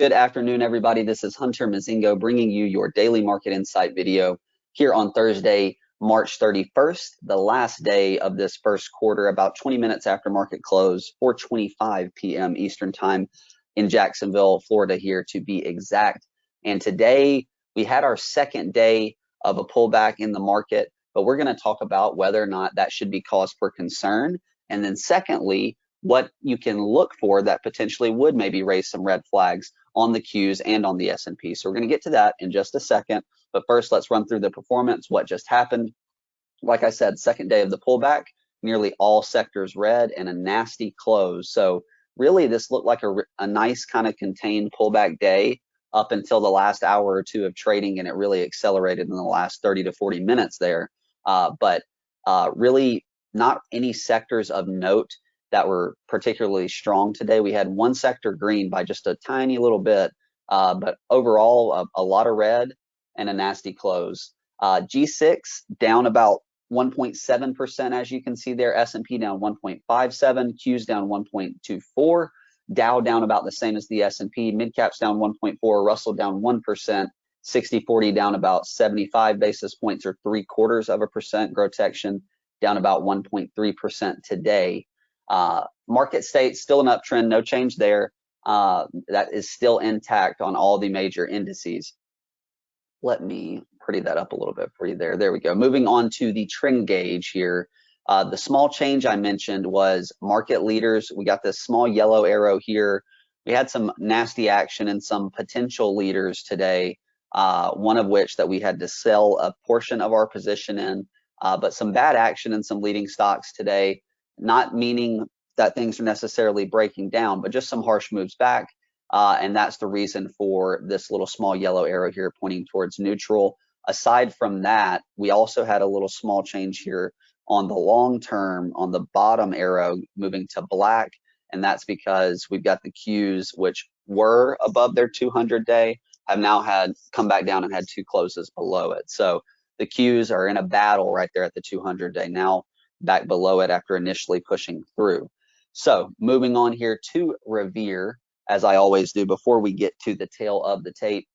Good afternoon, everybody. This is Hunter Mozingo bringing you your daily market insight video here on Thursday, March 31st, the last day of this first quarter, about 20 minutes after market close, 4:25 p.m. Eastern Time in Jacksonville, Florida, here to be exact. And today we had our second day of a pullback in the market, but we're going to talk about whether or not that should be cause for concern. And then secondly, what you can look for that potentially would maybe raise some red flags on the Qs and on the S&P. So we're going to get to that in just a second. But first, let's run through the performance, what just happened. Like I said, second day of the pullback, nearly all sectors red and a nasty close. So really, this looked like a nice kind of contained pullback day up until the last hour or two of trading, and it really accelerated in the last 30 to 40 minutes there. But really not any sectors of note that were particularly strong today. We had one sector green by just a tiny little bit, but overall a lot of red and a nasty close. G6 down about 1.7%, as you can see there. S&P down 1.57, Qs down 1.24, Dow down about the same as the S&P, mid-caps down 1.4, Russell down 1%, 60/40 down about 75 basis points or 0.75%, Grotection down about 1.3% today. Market state still an uptrend, no change there. That is still intact on all the major indices. Let me pretty that up a little bit for you there. There we go. Moving on to the trend gauge here. The small change I mentioned was market leaders. We got this small yellow arrow here. We had some nasty action and some potential leaders today, one of which that we had to sell a portion of our position in, but some bad action in some leading stocks today. Not meaning that things are necessarily breaking down, but just some harsh moves back. And that's the reason for this little small yellow arrow here pointing towards neutral. Aside from that, we also had a little small change here on the long term on the bottom arrow moving to black. And that's because we've got the Qs, which were above their 200-day, have now had come back down and had two closes below it. So the Qs are in a battle right there at the 200-day now, back below it after initially pushing through. So moving on here to Revere, as I always do before we get to the tail of the tape.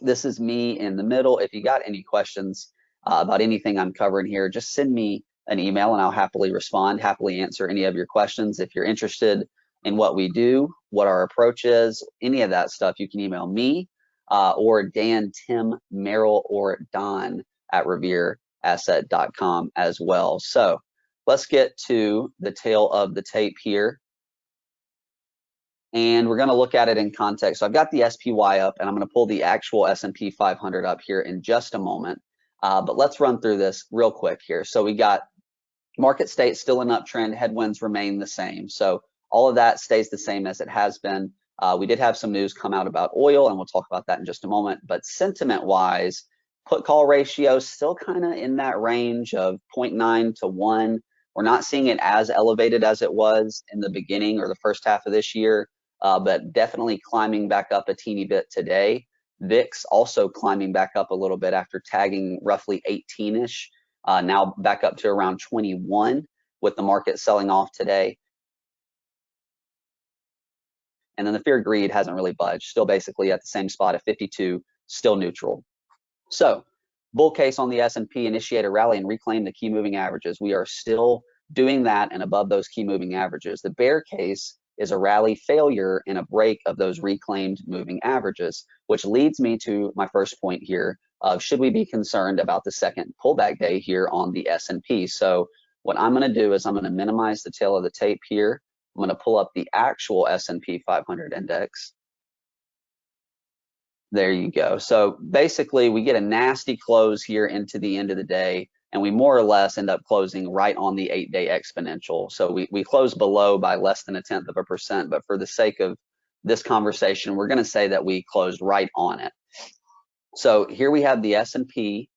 This is me in the middle. If you got any questions about anything I'm covering here, just send me an email and I'll happily respond, happily answer any of your questions. If you're interested in what we do, what our approach is, any of that stuff, you can email me or Dan, Tim, Merrill, or Don at revereasset.com as well. So let's get to the tail of the tape here. And we're going to look at it in context. So I've got the SPY up, and I'm going to pull the actual S&P 500 up here in just a moment. But let's run through this real quick here. So we got market state still an uptrend, headwinds remain the same. So all of that stays the same as it has been. We did have some news come out about oil, and we'll talk about that in just a moment. But sentiment-wise, put-call ratio still kind of in that range of 0.9 to 1. We're not seeing it as elevated as it was in the beginning or the first half of this year, but definitely climbing back up a teeny bit today. VIX also climbing back up a little bit after tagging roughly 18-ish, now back up to around 21 with the market selling off today. And then the fear of greed hasn't really budged, still basically at the same spot at 52, still neutral. So bull case on the S&P, initiate a rally and reclaim the key moving averages. We are still doing that and above those key moving averages. The bear case is a rally failure and a break of those reclaimed moving averages, which leads me to my first point here of should we be concerned about the second pullback day here on the S&P. So what I'm going to do is I'm going to minimize the tail of the tape here. I'm going to pull up the actual S&P 500 index. There you go. So basically we get a nasty close here into the end of the day, and we more or less end up closing right on the 8-day exponential. So we close below by less than 0.1%, but for the sake of this conversation, we're going to say that we closed right on it. So here we have the S&P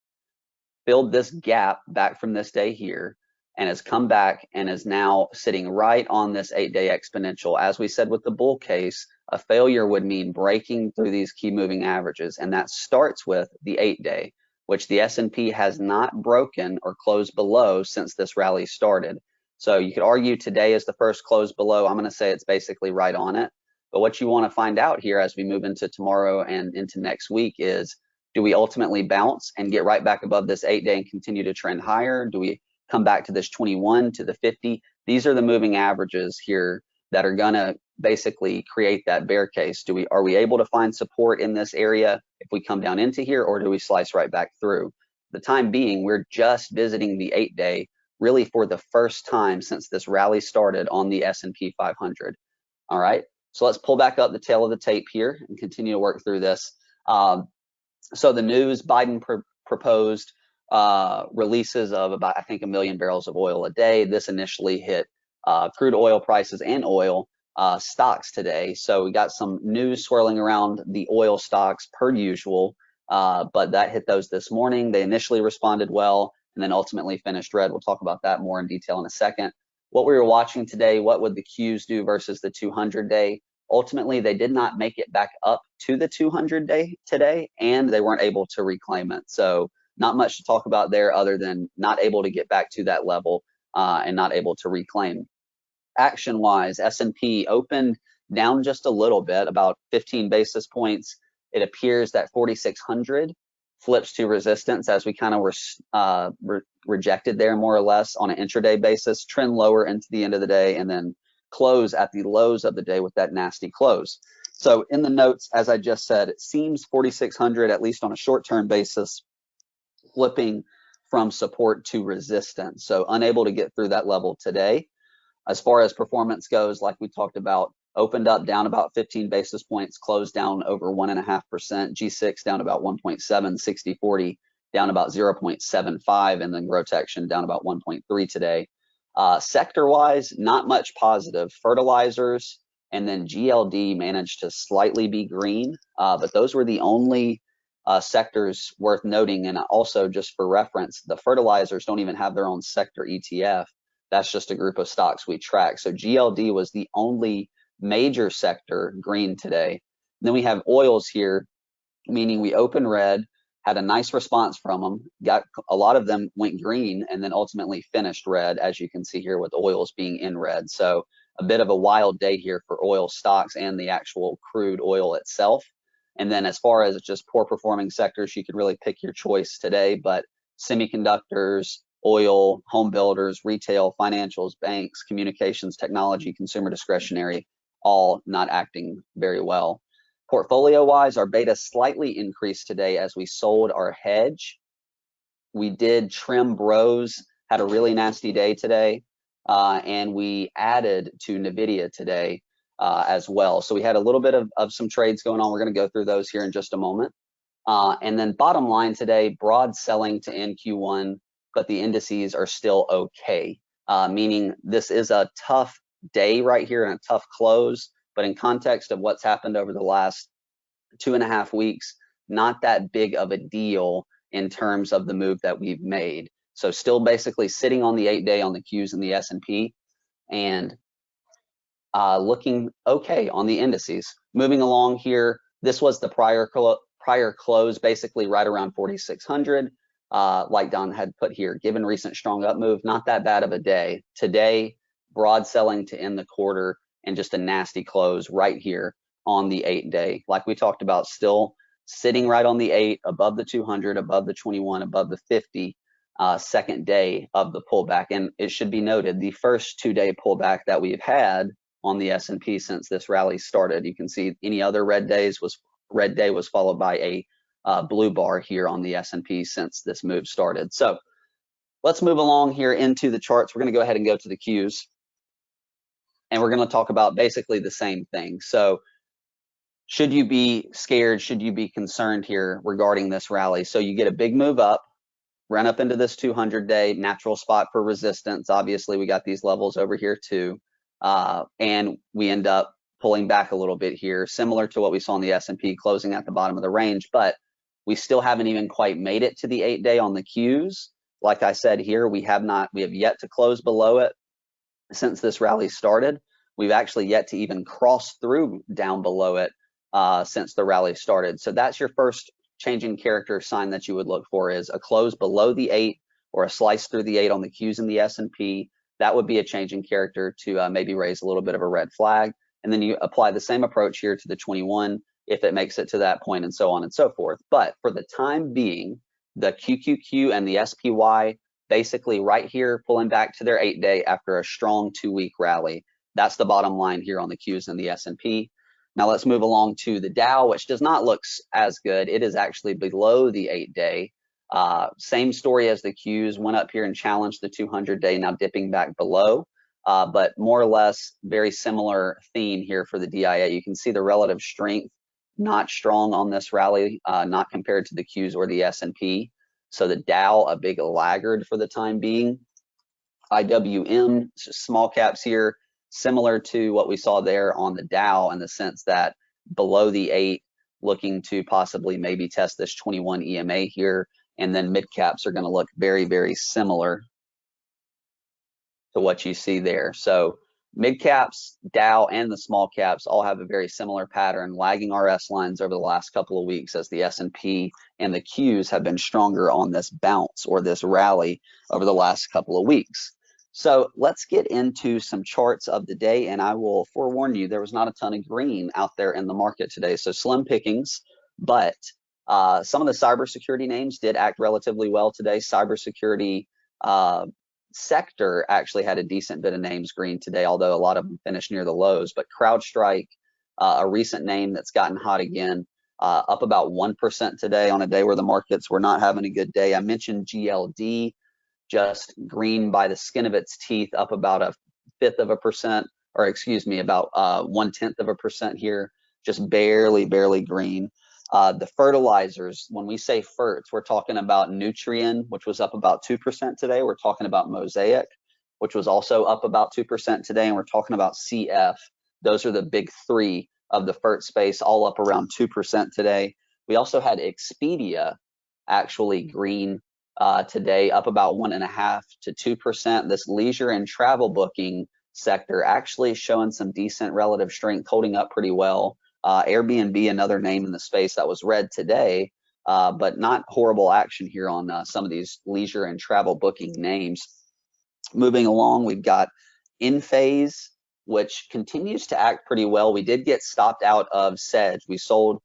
filled this gap back from this day here and has come back and is now sitting right on this 8-day exponential. As we said with the bull case, a failure would mean breaking through these key moving averages, and that starts with the 8-day, which the S&P has not broken or closed below since this rally started. So you could argue today is the first close below. I'm going to say it's basically right on it. But what you want to find out here as we move into tomorrow and into next week is, do we ultimately bounce and get right back above this 8-day and continue to trend higher? Do we come back to this 21 to the 50? These are the moving averages here that are going to basically create that bear case. Are we able to find support in this area if we come down into here, or do we slice right back through? For the time being, we're just visiting the 8-day really for the first time since this rally started on the S&P 500. All right, so let's pull back up the tail of the tape here and continue to work through this. So the news, Biden proposed releases of about, I think, 1 million barrels of oil a day. This initially hit crude oil prices and oil stocks today. So we got some news swirling around the oil stocks per usual, but that hit those this morning. They initially responded well and then ultimately finished red. We'll talk about that more in detail in a second. What we were watching today, what would the Qs do versus the 200-day? Ultimately, they did not make it back up to the 200-day today, and they weren't able to reclaim it. So not much to talk about there other than not able to get back to that level and not able to reclaim. Action-wise, S&P opened down just a little bit, about 15 basis points. It appears that 4,600 flips to resistance as we kind of were rejected there more or less on an intraday basis, trend lower into the end of the day, and then close at the lows of the day with that nasty close. So in the notes, as I just said, it seems 4,600, at least on a short-term basis, flipping from support to resistance. So unable to get through that level today. As far as performance goes, like we talked about, opened up down about 15 basis points, closed down over 1.5%, G6 down about 1.7, 60-40 down about 0.75, and then Grotection down about 1.3 today. Sector-wise, not much positive. Fertilizers and then GLD managed to slightly be green, but those were the only sectors worth noting. And also, just for reference, the fertilizers don't even have their own sector ETF. That's just a group of stocks we track. So GLD was the only major sector green today. And then we have oils here, meaning we opened red, had a nice response from them, got a lot of them went green, and then ultimately finished red, as you can see here with oils being in red. So a bit of a wild day here for oil stocks and the actual crude oil itself. And then as far as just poor performing sectors, you could really pick your choice today, but semiconductors, oil, home builders, retail, financials, banks, communications, technology, consumer discretionary, all not acting very well. Portfolio-wise, our beta slightly increased today as we sold our hedge. We did trim bros, had a really nasty day today, and we added to NVIDIA today as well. So we had a little bit of some trades going on. We're going to go through those here in just a moment. And then bottom line today, broad selling to end Q1, but the indices are still okay, meaning this is a tough day right here and a tough close, but in context of what's happened over the last 2.5 weeks, not that big of a deal in terms of the move that we've made. So still basically sitting on the 8-day on the Qs and the S&P, and looking okay on the indices. Moving along here, this was the prior close, basically right around 4,600. Like Don had put here, given recent strong up move, not that bad of a day. Today, broad selling to end the quarter and just a nasty close right here on the 8-day. Like we talked about, still sitting right on the 8, above the 200, above the 21, above the 50, second day of the pullback. And it should be noted, the first 2-day pullback that we've had on the S&P since this rally started. You can see any other red day was followed by a blue bar here on the S&P since this move started. So let's move along here into the charts. We're going to go ahead and go to the Qs, and we're going to talk about basically the same thing. So should you be scared? Should you be concerned here regarding this rally? So you get a big move up, run up into this 200-day natural spot for resistance. Obviously, we got these levels over here too, and we end up pulling back a little bit here, similar to what we saw in the S&P closing at the bottom of the range, but we still haven't even quite made it to the 8-day on the Qs. Like I said here, we have yet to close below it since this rally started. We've actually yet to even cross through down below it since the rally started. So that's your first changing character sign that you would look for, is a close below the 8 or a slice through the 8 on the Qs and the S&P. That would be a changing character to maybe raise a little bit of a red flag. and then you apply the same approach here to the 21 if it makes it to that point, and so on and so forth. But for the time being, the QQQ and the SPY basically right here pulling back to their 8-day after a strong 2-week rally. That's the bottom line here on the Qs and the S&P. Now let's move along to the Dow, which does not look as good. It is actually below the 8-day. Same story as the Qs, went up here and challenged the 200-day, now dipping back below. But more or less very similar theme here for the DIA. You can see the relative strength, not strong on this rally, not compared to the Qs or the S&P. So the Dow, a big laggard for the time being. IWM, small caps here, similar to what we saw there on the Dow in the sense that below the 8, looking to possibly maybe test this 21 EMA here. And then mid caps are going to look very, very similar to what you see there. So mid caps, Dow, and the small caps all have a very similar pattern, lagging RS lines over the last couple of weeks as the S&P and the Qs have been stronger on this bounce or this rally over the last couple of weeks. So let's get into some charts of the day, and I will forewarn you, there was not a ton of green out there in the market today, so slim pickings, but some of the cybersecurity names did act relatively well today. Cybersecurity sector actually had a decent bit of names green today, although a lot of them finished near the lows. But CrowdStrike, a recent name that's gotten hot again, up about 1% today on a day where the markets were not having a good day. I mentioned GLD, just green by the skin of its teeth, up about 1/5%, or excuse me, about 1/10% here, just barely green. The fertilizers, when we say ferts, we're talking about Nutrien, which was up about 2% today. We're talking about Mosaic, which was also up about 2% today. And we're talking about CF. Those are the big three of the fert space, all up around 2% today. We also had Expedia actually green today, up about 1.5 to 2%. This leisure and travel booking sector actually showing some decent relative strength, holding up pretty well. Airbnb, another name in the space that was red today, but not horrible action here on some of these leisure and travel booking names. Moving along, we've got Enphase, which continues to act pretty well. We did get stopped out of Sedge. We sold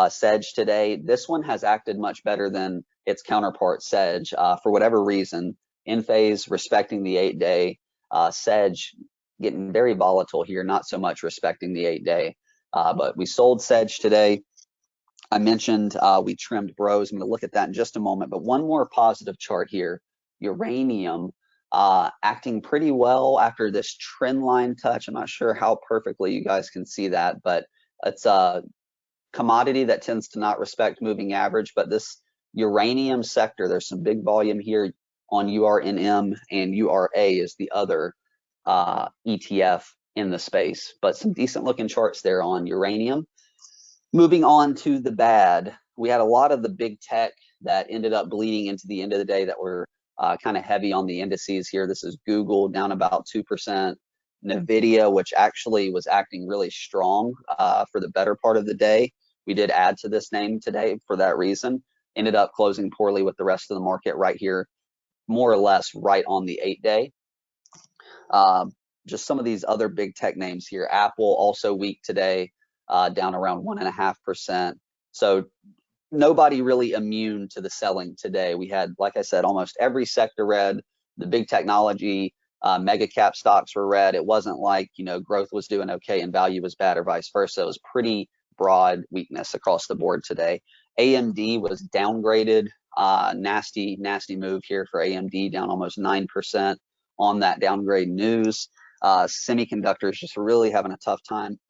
Sedge today. This one has acted much better than its counterpart Sedge for whatever reason. Enphase respecting the 8-day, Sedge getting very volatile here, not so much respecting the 8-day. But we sold Sedge today. I mentioned we trimmed Bros. I'm going to look at that in just a moment. But one more positive chart here. Uranium acting pretty well after this trend line touch. I'm not sure how perfectly you guys can see that, but it's a commodity that tends to not respect moving average. But this uranium sector, there's some big volume here on URNM, and URA is the other ETF in the space, but some decent looking charts there on uranium. Moving on to the bad, we had a lot of the big tech that ended up bleeding into the end of the day that were kind of heavy on the indices here. This is Google down about 2%, Nvidia, which actually was acting really strong for the better part of the day. We did add to this name today for that reason. Ended up closing poorly with the rest of the market right here, more or less right on the 8-day. Just some of these other big tech names here. Apple also weak today, down around 1.5%. So nobody really immune to the selling today. We had, like I said, almost every sector red. The big technology, mega cap stocks were red. It wasn't like, you know, growth was doing okay and value was bad or vice versa. It was pretty broad weakness across the board today. AMD was downgraded. Nasty move here for AMD, down almost 9% on that downgrade news. Semiconductors just really having a tough time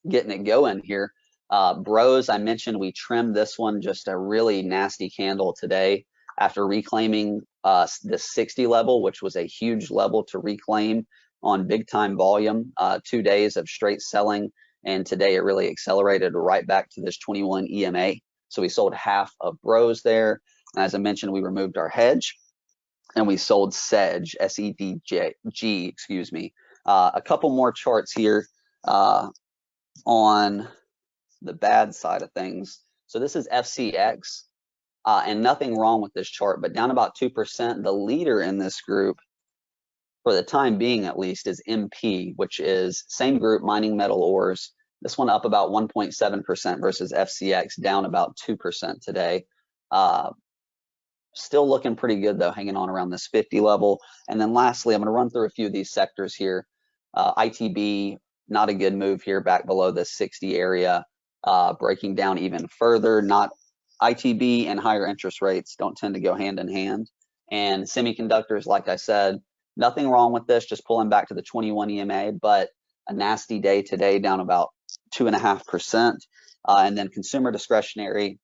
getting it going here. Bros, I mentioned we trimmed this one, just a really nasty candle today after reclaiming the 60 level, which was a huge level to reclaim on big time volume. 2 days of straight selling, and today it really accelerated right back to this 21 EMA. So we sold half of Bros there. And as I mentioned, we removed our hedge. And we sold Sedge, SEDG, excuse me. A couple more charts here on the bad side of things. So this is FCX, and nothing wrong with this chart, but down about 2%. The leader in this group for the time being at least, is MP, which is same group, mining metal ores. This one up about 1.7% versus FCX, down about 2% today. Still looking pretty good though, hanging on around this 50 level. And then lastly, I'm going to run through a few of these sectors here. ITB, not a good move here, back below the 60 area, breaking down even further. Not ITB and higher interest rates don't tend to go hand in hand. And semiconductors, like I said, nothing wrong with this, just pulling back to the 21 EMA, but a nasty day today, down about 2.5%. And then consumer discretionary,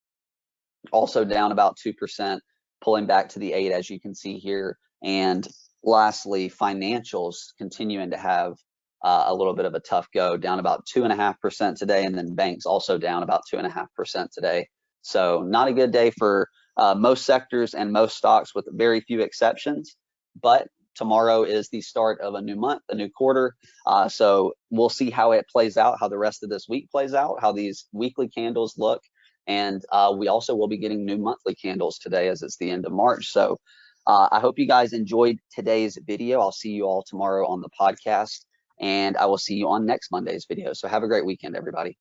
also down about 2%, pulling back to the 8, as you can see here. And lastly, financials continuing to have a little bit of a tough go, down about 2.5% today, and then banks also down about 2.5% today. So not a good day for most sectors and most stocks, with very few exceptions. But tomorrow is the start of a new month, a new quarter. So we'll see how it plays out, how the rest of this week plays out, how these weekly candles look. And we also will be getting new monthly candles today, as it's the end of March. So I hope you guys enjoyed today's video. I'll see you all tomorrow on the podcast, and I will see you on next Monday's video. So have a great weekend, everybody.